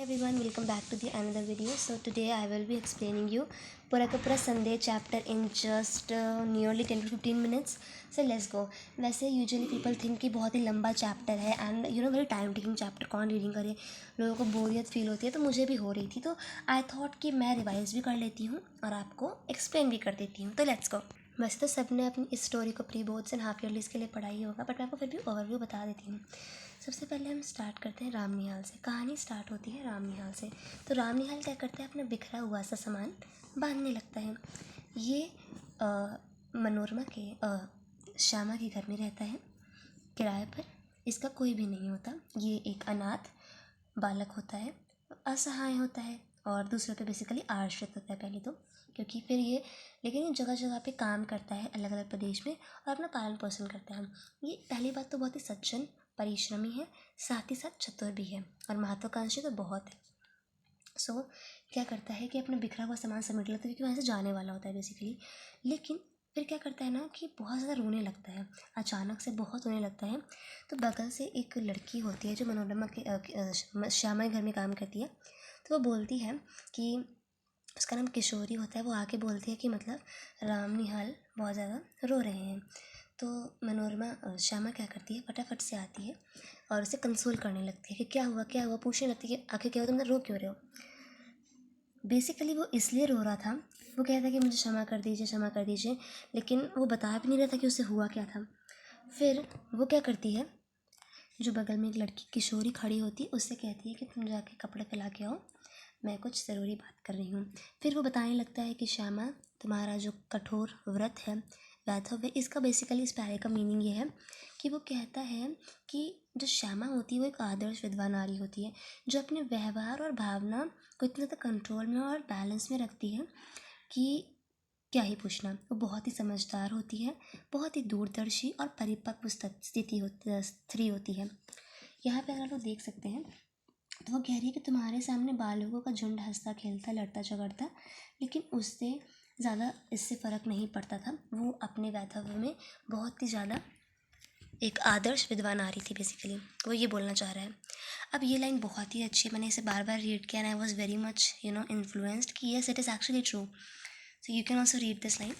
everyone, welcome back to the another video. So today I will be explaining you पूरा का पूरा संदेह chapter in just nearly 10 to 15 minutes. So let's go. वैसे usually people think कि बहुत ही लंबा chapter है and very time taking chapter, कौन रीडिंग करे, लोगों को बोरियत फील होती है, तो मुझे भी हो रही थी. तो आई थॉट कि मैं रिवाइज भी कर लेती हूँ और आपको एक्सप्लेन भी कर देती हूँ. तो लेट्स गो. वैसे तो सब ने अपनी इस स्टोरी को प्री बोर्ड्स एंड हाफ ईयरलीज के लिए पढ़ा ही होगा, बट मैं आपको फिर भी ओवरव्यू बता देती हूँ. सबसे पहले हम स्टार्ट करते हैं राम निहाल से. कहानी स्टार्ट होती है राम निहाल से. तो राम निहाल क्या करता है, अपना बिखरा हुआ सा सामान बांधने लगता है. ये मनोरमा के श्यामा के घर में रहता है किराए पर. इसका कोई भी नहीं होता. ये एक अनाथ बालक होता है, असहाय होता है और दूसरों पे बेसिकली आश्रित होता है पहले तो, क्योंकि फिर ये लेकिन ये जगह जगह पे काम करता है अलग अलग प्रदेश में और अपना पालन पोषण करता है. ये पहली बात तो बहुत ही सज्जन परिश्रमी है, साथ ही साथ चतुर भी है और महत्वाकांक्षी तो बहुत है. सो क्या करता है कि अपना बिखरा हुआ सामान समेट लेता है, क्योंकि वहाँ से जाने वाला होता है बेसिकली. लेकिन फिर क्या करता है ना कि बहुत ज़्यादा रोने लगता है, अचानक से बहुत रोने लगता है. तो बगल से एक लड़की होती है जो मनोरमा के श्यामा के घर में काम करती है. तो वो बोलती है कि उसका नाम किशोरी होता है. वो आके बोलती है कि मतलब राम निहाल बहुत ज़्यादा रो रहे हैं. तो मनोरमा श्यामा क्या करती है, फटाफट से आती है और उसे कंसोल करने लगती है कि क्या हुआ, पूछने लगती है कि आखिर क्या हुआ, तुम रो क्यों रहे हो. बेसिकली वो इसलिए रो रहा था, वो कहता था कि मुझे क्षमा कर दीजिए, लेकिन वो बता भी नहीं रहा था कि उसे हुआ क्या था. फिर वो क्या करती है, जो बगल में एक लड़की किशोरी खड़ी होती है उससे कहती है कि तुम जाके कपड़े फैला के आओ, मैं कुछ ज़रूरी बात कर रही हूँ. फिर वो बताने लगता है कि श्यामा, तुम्हारा जो कठोर व्रत है, वैधव्य, इसका बेसिकली इस प्यारे का मीनिंग ये है कि वो कहता है कि जो श्यामा होती है वो एक आदर्श विधवा नारी होती है, जो अपने व्यवहार और भावना को इतना ज़्यादा कंट्रोल में और बैलेंस में रखती है कि क्या ही पूछना. वो बहुत ही समझदार होती है, बहुत ही दूरदर्शी और परिपक्व स्त्री होती है. यहाँ पे अगर लोग देख सकते हैं तो वो कह रही है कि तुम्हारे सामने बालकों का झुंड हंसता खेलता लड़ता झगड़ता, लेकिन उससे ज़्यादा इससे फ़र्क नहीं पड़ता था. वो अपने वैधव्य में बहुत ही ज़्यादा एक आदर्श विधवा नारी थी. बेसिकली वो ये बोलना चाह रहा है. अब ये लाइन बहुत ही अच्छी है, मैंने इसे बार बार रीड किया and I was very much influenced कि yes, it is actually true. So you can also read this line.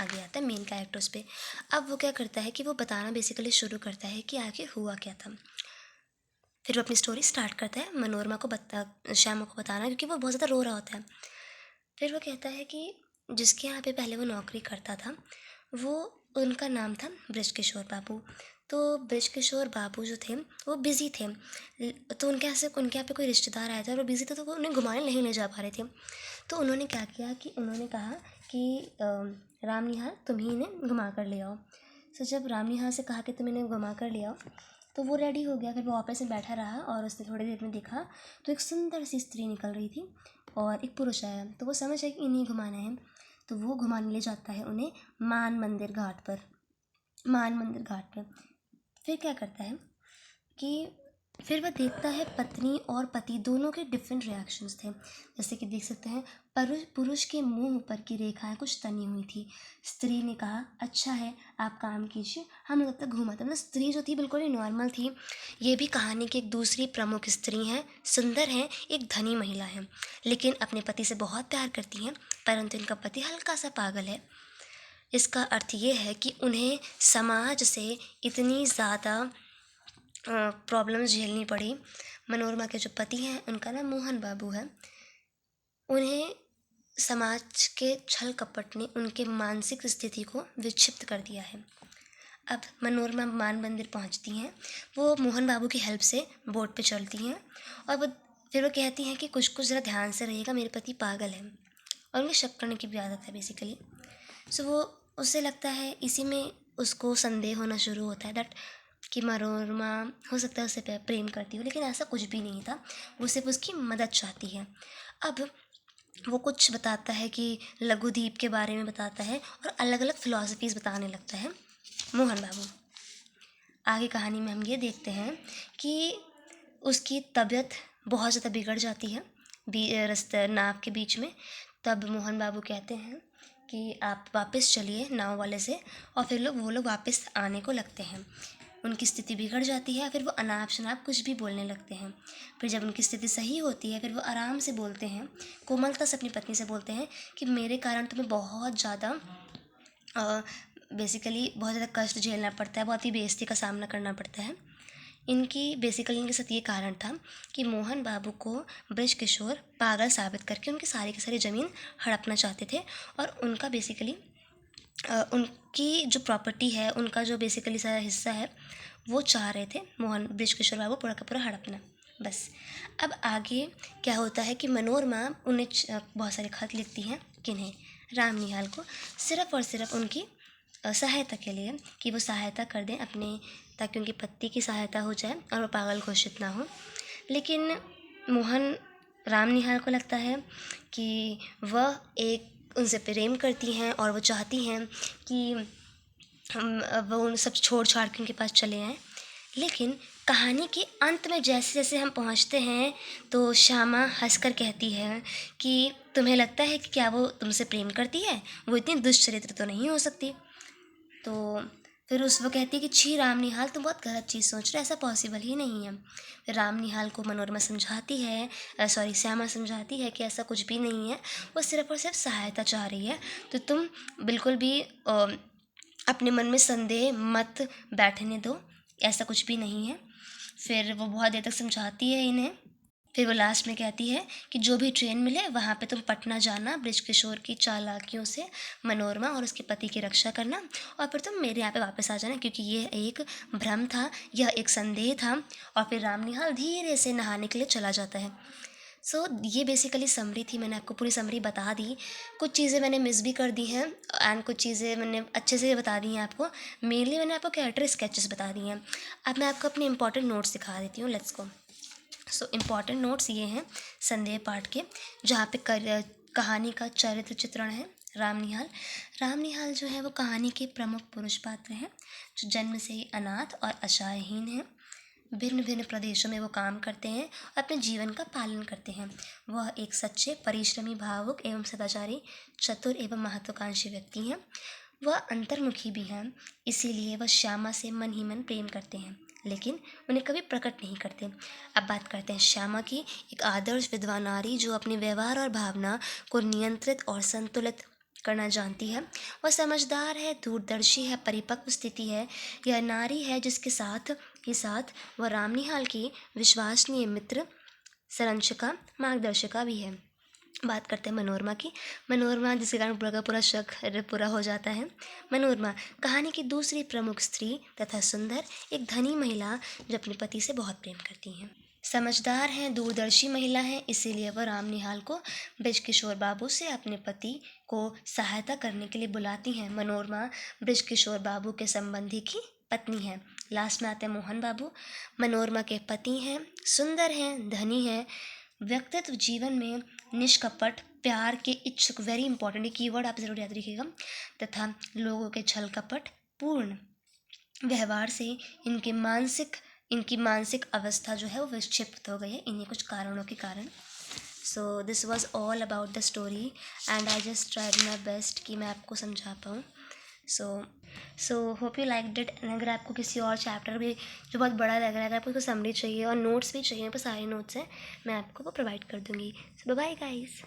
आगे आता है मेन कैरेक्टर्स पे. अब वो क्या करता है कि वो बताना बेसिकली शुरू करता है कि आगे हुआ क्या था. फिर वो अपनी स्टोरी स्टार्ट करता है मनोरमा को श्यामा को बताना, क्योंकि वो बहुत ज़्यादा रो रहा होता है. फिर वो कहता है कि जिसके यहाँ पे पहले वो नौकरी करता था, वो उनका नाम था बृजकिशोर बाबू. तो बृजकिशोर बाबू जो थे वो बिज़ी थे. तो उनके यहाँ पे कोई रिश्तेदार आया था और वो बिज़ी थे, तो वो उन्हें घुमाने नहीं ले जा पा रहे थे. तो उन्होंने क्या किया कि उन्होंने कहा कि राम निहाल, तुम ही इन्हें घुमा कर ले आओ. सो जब राम निहाल से कहा कि तुम इन्हें घुमा कर ले आओ, तो वो रेडी हो गया. फिर वो ऑफिस में बैठा रहा और उसने थोड़ी देर में देखा तो एक सुंदर सी स्त्री निकल रही थी और एक पुरुष आया. तो वो समझ गया कि इन्हें घुमाना है, तो वो घुमाने ले जाता है उन्हें मान मंदिर घाट पर. फिर क्या करता है कि फिर वह देखता है पत्नी और पति दोनों के डिफरेंट रिएक्शंस थे. जैसे कि देख सकते हैं, पुरुष के मुंह ऊपर की रेखाएं कुछ तनी हुई थी. स्त्री ने कहा, अच्छा है, आप काम कीजिए, हम लोग तक घूमाते. मतलब स्त्री जो थी बिल्कुल ही नॉर्मल थी. ये भी कहानी की एक दूसरी प्रमुख स्त्री हैं, सुंदर हैं, एक धनी महिला है, लेकिन अपने पति से बहुत प्यार करती हैं, परंतु इनका पति हल्का सा पागल है. इसका अर्थ ये है कि उन्हें समाज से इतनी ज़्यादा प्रॉब्लम्स झेलनी पड़ी. मनोरमा के जो पति हैं, उनका नाम मोहन बाबू है. उन्हें समाज के छल कपट ने उनके मानसिक स्थिति को विक्षिप्त कर दिया है. अब मनोरमा मान मंदिर पहुंचती हैं. वो मोहन बाबू की हेल्प से बोट पे चलती हैं और फिर वो कहती हैं कि कुछ ज़रा ध्यान से रहिएगा, मेरे पति पागल हैं. और उन्हें शक करने की भी आदत है बेसिकली. सो वो उससे लगता है, इसी में उसको संदेह होना शुरू होता है दैट कि मनोरमा हो सकता है उससे प्रेम करती हो, लेकिन ऐसा कुछ भी नहीं था. वो सिर्फ उसकी मदद चाहती है. अब वो कुछ बताता है कि लघुद्वीप के बारे में बताता है और अलग अलग फ़िलॉसफीज़ बताने लगता है मोहन बाबू. आगे कहानी में हम ये देखते हैं कि उसकी तबीयत बहुत ज़्यादा बिगड़ जाती है रास्ते नाव के बीच में. तब मोहन बाबू कहते हैं कि आप वापस चलिए नाव वाले से, और फिर वो लोग वापस आने को लगते हैं. उनकी स्थिति बिगड़ जाती है, फिर वो अनाप शनाप कुछ भी बोलने लगते हैं। फिर जब उनकी स्थिति सही होती है, फिर वो आराम से बोलते हैं, कोमलता से अपनी पत्नी से बोलते हैं कि मेरे कारण तुम्हें बहुत ज़्यादा बेसिकली बहुत ज़्यादा कष्ट झेलना पड़ता है, बहुत ही बेइज्जती का सामना करना पड़ता है। बेसिकली इनके साथ ये कारण था कि मोहन बाबू को बृजकिशोर पागल साबित करके उनकी सारी की सारी ज़मीन हड़पना चाहते थे, और उनका बेसिकली उनकी जो प्रॉपर्टी है, उनका जो बेसिकली सारा हिस्सा है, वो चाह रहे थे मोहन बृजकिशोर बाबू पूरा का पूरा हड़पना। बस अब आगे क्या होता है कि मनोरमा उन्हें बहुत सारे खत लिखती हैं, किन्हें, राम निहाल को, सिर्फ़ और सिर्फ उनकी सहायता के लिए, कि वो सहायता कर दें अपने, ताकि उनकी पति की सहायता हो जाए और वो पागल घोषित ना हो। लेकिन मोहन राम निहाल को लगता है कि वह एक उनसे प्रेम करती हैं और वो चाहती हैं कि वो उन सब छोड़ छाड़ के उनके पास चले आएँ। लेकिन कहानी के अंत में जैसे जैसे हम पहुंचते हैं, तो श्यामा हंसकर कहती है कि तुम्हें लगता है कि क्या वो तुमसे प्रेम करती है, वो इतनी दुष्चरित्र तो नहीं हो सकती। तो फिर वो कहती है कि छी राम निहाल, तुम बहुत गलत चीज़ सोच रहे हो, ऐसा पॉसिबल ही नहीं है। फिर राम निहाल को मनोरमा समझाती है, श्यामा समझाती है कि ऐसा कुछ भी नहीं है, वो सिर्फ और सिर्फ सहायता चाह रही है, तो तुम बिल्कुल भी अपने मन में संदेह मत बैठने दो, ऐसा कुछ भी नहीं है। फिर वो बहुत देर तक समझाती है इन्हें, फिर वो लास्ट में कहती है कि जो भी ट्रेन मिले वहाँ पे तुम पटना जाना, बृजकिशोर की चालाकियों से मनोरमा और उसके पति की रक्षा करना, और फिर तुम मेरे यहाँ पे वापस आ जाना, क्योंकि ये एक भ्रम था, यह एक संदेह था। और फिर राम निहाल धीरे से नहाने के लिए चला जाता है। ये बेसिकली समरी थी, मैंने आपको पूरी समरी बता दी। कुछ चीज़ें मैंने मिस भी कर दी हैं एंड कुछ चीज़ें मैंने अच्छे से बता दी हैं आपको। मेनली मैंने आपको कैरेक्टर स्केचेस बता दिए हैं। अब मैं आपको अपने इंपॉर्टेंट नोट्स दिखा देती हूँ, लेट्स गो। इम्पॉर्टेंट नोट्स ये हैं संदेह पाठ के, जहाँ पे कहानी का चरित्र चित्रण है राम निहाल। राम निहाल जो है वो कहानी के प्रमुख पुरुष पात्र हैं, जो जन्म से ही अनाथ और आश्रयहीन हैं। भिन्न भिन्न प्रदेशों में वो काम करते हैं और अपने जीवन का पालन करते हैं। वह एक सच्चे, परिश्रमी, भावुक एवं सदाचारी, चतुर एवं महत्वाकांक्षी व्यक्ति हैं। वह अंतर्मुखी भी हैं, इसीलिए वह श्यामा से मन ही मन प्रेम करते हैं, लेकिन उन्हें कभी प्रकट नहीं करते। अब बात करते हैं श्यामा की, एक आदर्श विधवा नारी जो अपने व्यवहार और भावना को नियंत्रित और संतुलित करना जानती है। वह समझदार है, दूरदर्शी है, परिपक्व स्थिति है। यह नारी है जिसके साथ ही साथ वह राम निहाल की विश्वसनीय मित्र, संरक्षिका, मार्गदर्शिका भी है। बात करते हैं मनोरमा की। मनोरमा जिसके कारण पूरा का पूरा शक पूरा हो जाता है। मनोरमा कहानी की दूसरी प्रमुख स्त्री तथा सुंदर एक धनी महिला, जो अपने पति से बहुत प्रेम करती हैं। समझदार हैं, दूरदर्शी महिला हैं, इसीलिए वह राम निहाल को बृजकिशोर बाबू से अपने पति को सहायता करने के लिए बुलाती हैं। मनोरमा बृजकिशोर बाबू के संबंधी की पत्नी है। लास्ट में आते हैं मोहन बाबू, मनोरमा के पति हैं, सुंदर हैं, धनी हैं, व्यक्तित्व जीवन में निष्कपट, प्यार के इच्छुक, वेरी इंपॉर्टेंट ये कीवर्ड आप ज़रूर याद रखिएगा, तथा लोगों के छल कपट पूर्ण व्यवहार से इनकी मानसिक अवस्था जो है वो विक्षिप्त हो गई है इन्हीं कुछ कारणों के कारण। So this was all about the story and I just tried my best कि मैं आपको समझा पाऊँ। So hope you like it. अगर आपको किसी और चैप्टर भी जो बहुत बड़ा लग रहा है, अगर आपको उसको समरी चाहिए और नोट्स भी चाहिए, पर सारे नोट्स हैं, मैं आपको वो प्रोवाइड कर दूँगी। सो बाय गाइस।